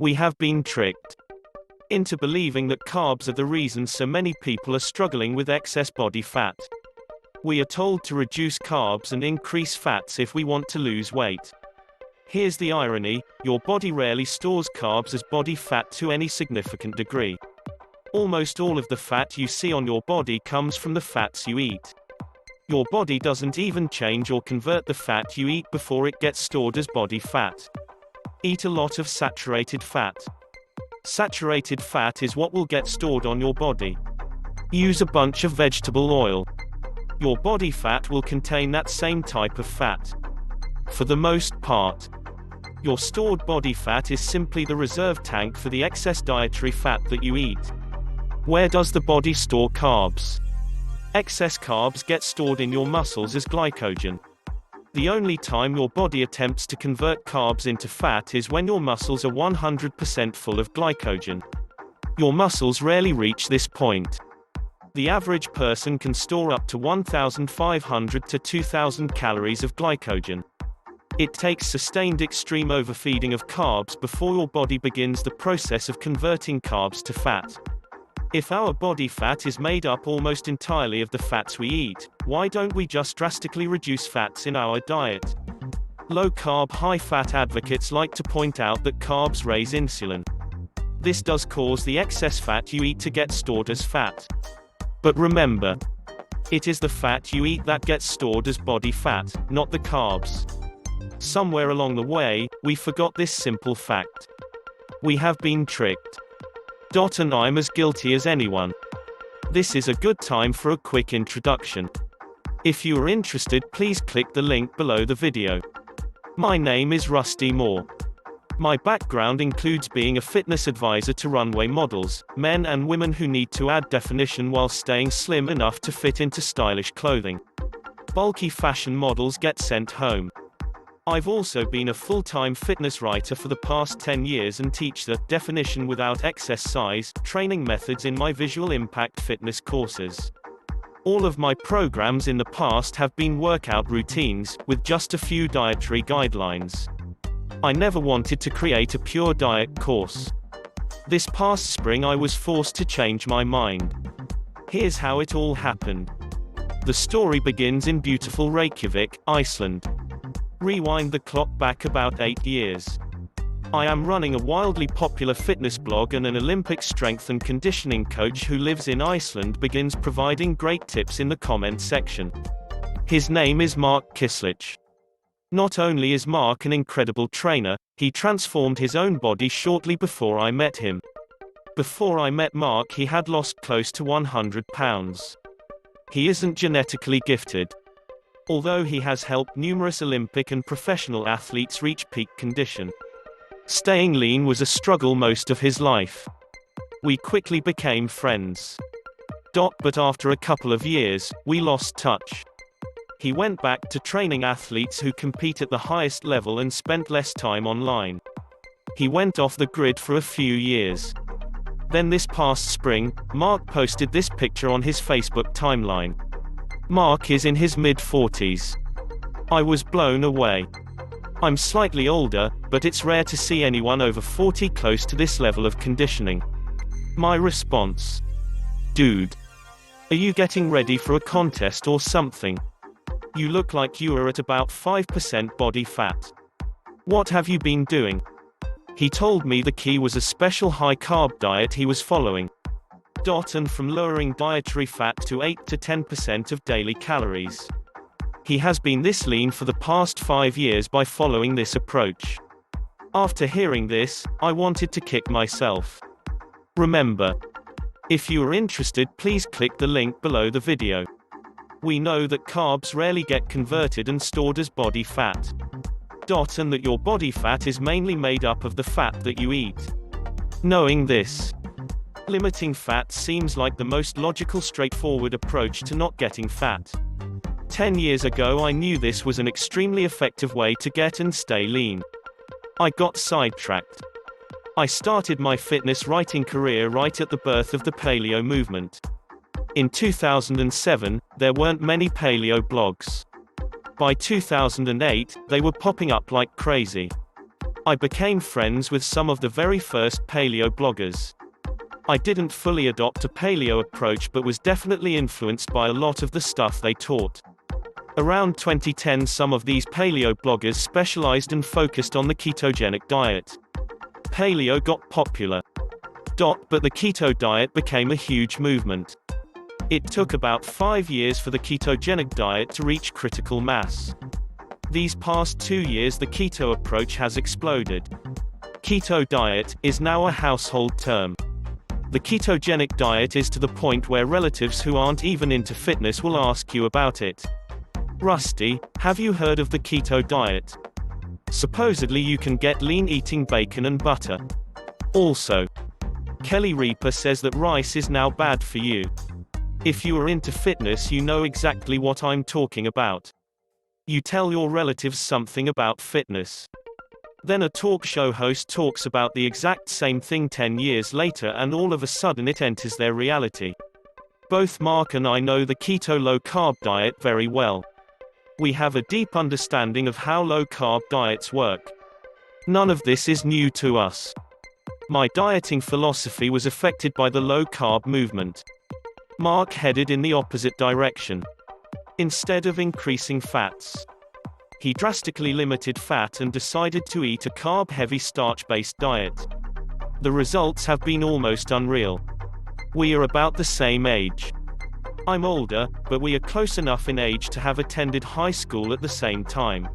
We have been tricked into believing that carbs are the reason so many people are struggling with excess body fat. We are told to reduce carbs and increase fats if we want to lose weight. Here's the irony: your body rarely stores carbs as body fat to any significant degree. Almost all of the fat you see on your body comes from the fats you eat. Your body doesn't even change or convert the fat you eat before it gets stored as body fat. Eat a lot of saturated fat. Saturated fat is what will get stored on your body. Use a bunch of vegetable oil. Your body fat will contain that same type of fat. For the most part, your stored body fat is simply the reserve tank for the excess dietary fat that you eat. Where does the body store carbs? Excess carbs get stored in your muscles as glycogen. The only time your body attempts to convert carbs into fat is when your muscles are 100% full of glycogen. Your muscles rarely reach this point. The average person can store up to 1,500 to 2,000 calories of glycogen. It takes sustained extreme overfeeding of carbs before your body begins the process of converting carbs to fat. If our body fat is made up almost entirely of the fats we eat, why don't we just drastically reduce fats in our diet? Low-carb, high-fat advocates like to point out that carbs raise insulin. This does cause the excess fat you eat to get stored as fat. But remember, it is the fat you eat that gets stored as body fat, not the carbs. Somewhere along the way, we forgot this simple fact. We have been tricked. And I'm as guilty as anyone. This is a good time for a quick introduction. If you are interested, please click the link below the video. My name is Rusty Moore. My background includes being a fitness advisor to runway models, men and women who need to add definition while staying slim enough to fit into stylish clothing. Bulky fashion models get sent home. I've also been a full-time fitness writer for the past 10 years and teach the definition without excess size training methods in my visual impact fitness courses. All of my programs in the past have been workout routines, with just a few dietary guidelines. I never wanted to create a pure diet course. This past spring I was forced to change my mind. Here's how it all happened. The story begins in beautiful Reykjavik, Iceland. Rewind the clock back about 8 years. I am running a wildly popular fitness blog, and an Olympic strength and conditioning coach who lives in Iceland begins providing great tips in the comment section. His name is Mark Kislich. Not only is Mark an incredible trainer, he transformed his own body shortly before I met him. Before I met Mark, he had lost close to 100 pounds. He isn't genetically gifted, although he has helped numerous Olympic and professional athletes reach peak condition. Staying lean was a struggle most of his life. We quickly became friends. But after a couple of years, we lost touch. He went back to training athletes who compete at the highest level and spent less time online. He went off the grid for a few years. Then this past spring, Mark posted this picture on his Facebook timeline. Mark is in his mid-40s. I was blown away. I'm slightly older, but it's rare to see anyone over 40 close to this level of conditioning. My response: dude, are you getting ready for a contest or something? You look like you are at about 5% body fat. What have you been doing? He told me the key was a special high-carb diet he was following. And from lowering dietary fat to 8 to 10% of daily calories. He has been this lean for the past 5 years by following this approach. After hearing this, I wanted to kick myself. Remember, if you are interested, please click the link below the video. We know that carbs rarely get converted and stored as body fat. And that your body fat is mainly made up of the fat that you eat. Knowing this, limiting fat seems like the most logical, straightforward approach to not getting fat. 10 years ago I knew this was an extremely effective way to get and stay lean. I got sidetracked. I started my fitness writing career right at the birth of the paleo movement. In 2007, there weren't many paleo blogs. By 2008, they were popping up like crazy. I became friends with some of the very first paleo bloggers. I didn't fully adopt a paleo approach but was definitely influenced by a lot of the stuff they taught. Around 2010 some of these paleo bloggers specialized and focused on the ketogenic diet. Paleo got popular. But the keto diet became a huge movement. It took about 5 years for the ketogenic diet to reach critical mass. These past 2 years the keto approach has exploded. Keto diet is now a household term. The ketogenic diet is to the point where relatives who aren't even into fitness will ask you about it. Rusty, have you heard of the keto diet? Supposedly you can get lean eating bacon and butter. Also, Kelly Reaper says that rice is now bad for you. If you are into fitness you know exactly what I'm talking about. You tell your relatives something about fitness. Then a talk show host talks about the exact same thing 10 years later and all of a sudden it enters their reality. Both Mark and I know the keto low-carb diet very well. We have a deep understanding of how low-carb diets work. None of this is new to us. My dieting philosophy was affected by the low-carb movement. Mark headed in the opposite direction. Instead of increasing fats, he drastically limited fat and decided to eat a carb-heavy starch-based diet. The results have been almost unreal. We are about the same age. I'm older, but we are close enough in age to have attended high school at the same time.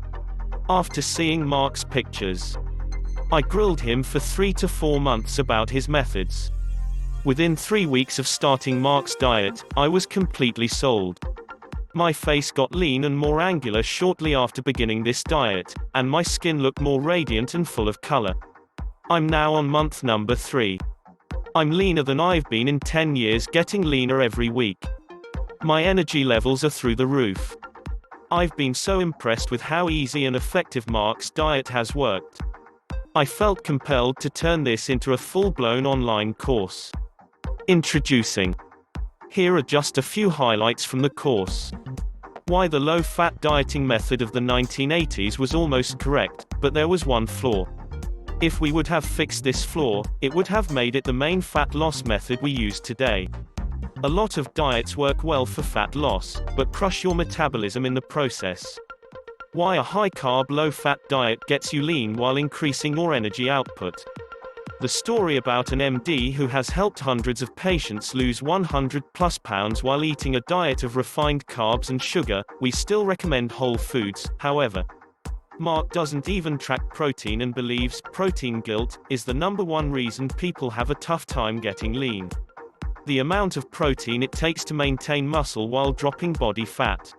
After seeing Mark's pictures, I grilled him for 3 to 4 months about his methods. Within 3 weeks of starting Mark's diet, I was completely sold. My face got lean and more angular shortly after beginning this diet, and my skin looked more radiant and full of color. I'm now on month number 3. I'm leaner than I've been in 10 years, getting leaner every week. My energy levels are through the roof. I've been so impressed with how easy and effective Mark's diet has worked. I felt compelled to turn this into a full-blown online course. Introducing. Here are just a few highlights from the course. Why the low-fat dieting method of the 1980s was almost correct, but there was one flaw. If we would have fixed this flaw, it would have made it the main fat loss method we use today. A lot of diets work well for fat loss, but crush your metabolism in the process. Why a high-carb, low-fat diet gets you lean while increasing your energy output. The story about an MD who has helped hundreds of patients lose 100+ pounds while eating a diet of refined carbs and sugar. We still recommend whole foods, however. Mark doesn't even track protein and believes protein guilt is the #1 reason people have a tough time getting lean. The amount of protein it takes to maintain muscle while dropping body fat.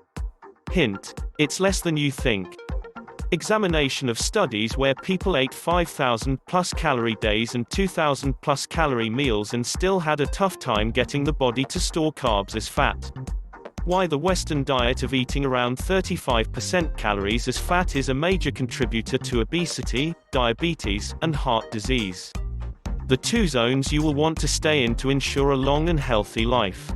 Hint: it's less than you think. Examination of studies where people ate 5,000+ calorie days and 2,000+ calorie meals and still had a tough time getting the body to store carbs as fat. Why the Western diet of eating around 35% calories as fat is a major contributor to obesity, diabetes, and heart disease. The 2 zones you will want to stay in to ensure a long and healthy life.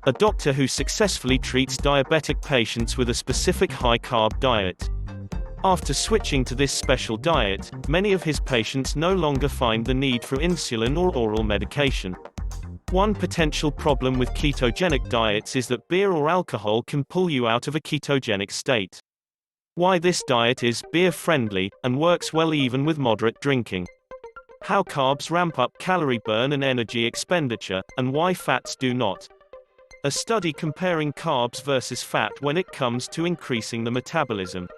A doctor who successfully treats diabetic patients with a specific high-carb diet. After switching to this special diet, many of his patients no longer find the need for insulin or oral medication. One potential problem with ketogenic diets is that beer or alcohol can pull you out of a ketogenic state. Why this diet is beer-friendly, and works well even with moderate drinking. How carbs ramp up calorie burn and energy expenditure, and why fats do not. A study comparing carbs versus fat when it comes to increasing the metabolism.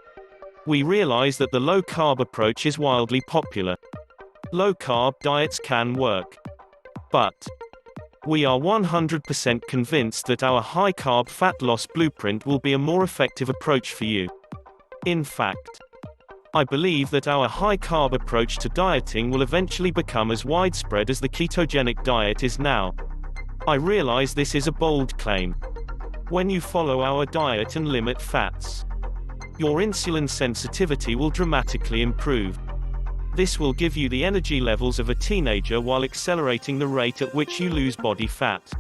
We realize that the low-carb approach is wildly popular. Low-carb diets can work. But we are 100% convinced that our high-carb fat loss blueprint will be a more effective approach for you. In fact, I believe that our high-carb approach to dieting will eventually become as widespread as the ketogenic diet is now. I realize this is a bold claim. When you follow our diet and limit fats, your insulin sensitivity will dramatically improve. This will give you the energy levels of a teenager while accelerating the rate at which you lose body fat.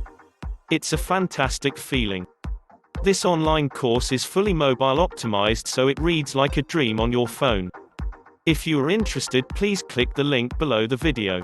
It's a fantastic feeling. This online course is fully mobile optimized so it reads like a dream on your phone. If you are interested, please click the link below the video.